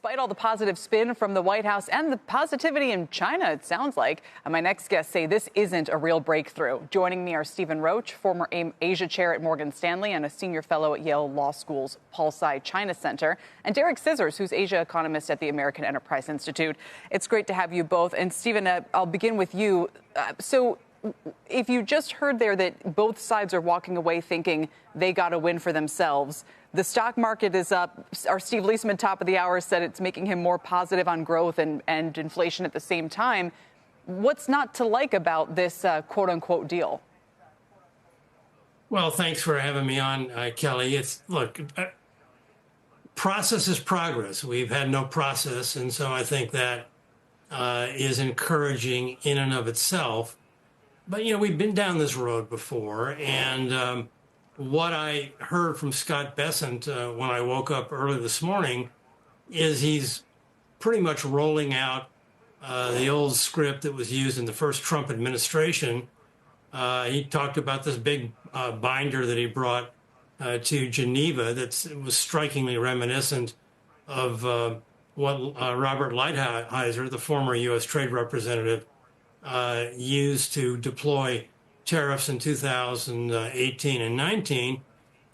despite all the positive spin from the White House and the positivity in China, it sounds like. And my next guests say this isn't a real breakthrough. Joining me are Stephen Roach, former Asia chair at Morgan Stanley and a senior fellow at Yale Law School's Paul Tsai China Center, and Derek Scissors, who's Asia economist at the American Enterprise Institute. It's great to have you both. And Stephen, I'll begin with you. So if you just heard there that both sides are walking away thinking they got a win for themselves, the stock market is up. Our Steve Leisman, top of the hour, said it's making him more positive on growth and inflation at the same time. What's not to like about this quote unquote deal? Well, thanks for having me on, Kelly. Look, process is progress. We've had no process. And so I think that is encouraging in and of itself. But, we've been down this road before. And what I heard from Scott Bessent when I woke up early this morning is he's pretty much rolling out the old script that was used in the first Trump administration. He talked about this big binder that he brought to Geneva that was strikingly reminiscent of what Robert Lighthizer, the former U.S. trade representative, used to deploy tariffs in 2018 and 19.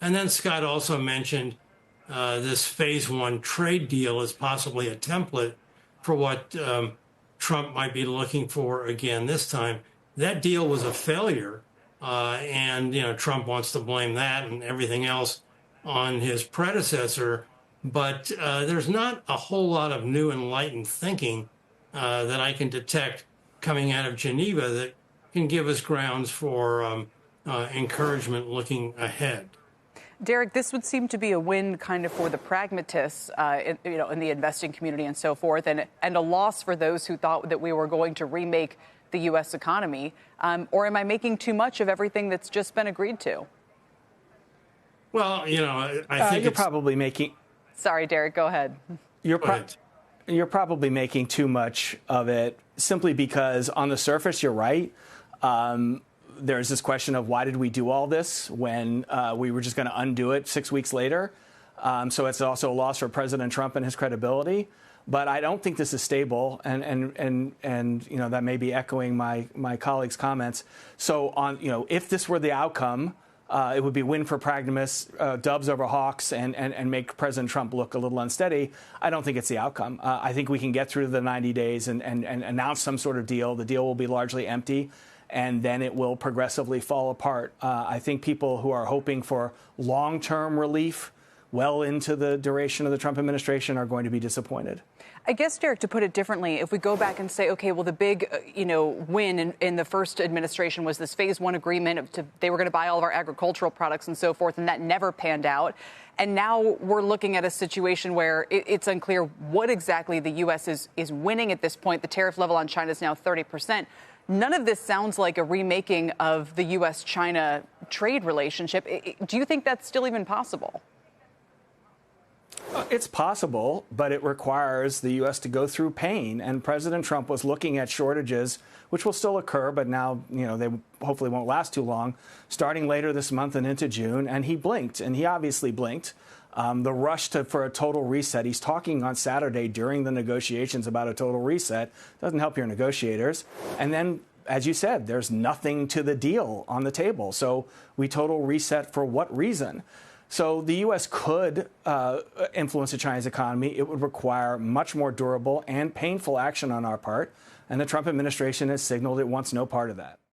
And then Scott also mentioned this phase one trade deal as possibly a template for what Trump might be looking for again this time. That deal was a failure. And Trump wants to blame that and everything else on his predecessor. But there's not a whole lot of new enlightened thinking that I can detect coming out of Geneva that can give us grounds for encouragement looking ahead. Derek, this would seem to be a win kind of for the pragmatists, in the investing community and so forth, and a loss for those who thought that we were going to remake the U.S. economy. Or am I making too much of everything that's just been agreed to? Well, I think you're probably making. Sorry, Derek, go ahead. You're probably making too much of it simply because on the surface, you're right. There's this question of why did we do all this when we were just going to undo it 6 weeks later? So it's also a loss for President Trump and his credibility. But I don't think this is stable, and that may be echoing my colleagues' comments. So if this were the outcome, it would be win for pragmatists, dubs over hawks, and make President Trump look a little unsteady. I don't think it's the outcome. I think we can get through the 90 days and announce some sort of deal. The deal will be largely empty, and then it will progressively fall apart. I think people who are hoping for long-term relief well into the duration of the Trump administration are going to be disappointed. I guess, Derek, to put it differently, if we go back and say, OK, well, the big, win in the first administration was this phase one agreement. They were going to buy all of our agricultural products and so forth, and that never panned out. And now we're looking at a situation where it's unclear what exactly the U.S. is winning at this point. The tariff level on China is now 30%. None of this sounds like a remaking of the U.S. China trade relationship. Do you think that's still even possible? It's possible, but it requires the U.S. to go through pain. And President Trump was looking at shortages, which will still occur, but now, they hopefully won't last too long, starting later this month and into June. And he blinked, and he obviously blinked. The rush for a total reset, he's talking on Saturday during the negotiations about a total reset, doesn't help your negotiators. And then, as you said, there's nothing to the deal on the table. So we total reset for what reason? So the U.S. could influence China's economy. It would require much more durable and painful action on our part. And the Trump administration has signaled it wants no part of that.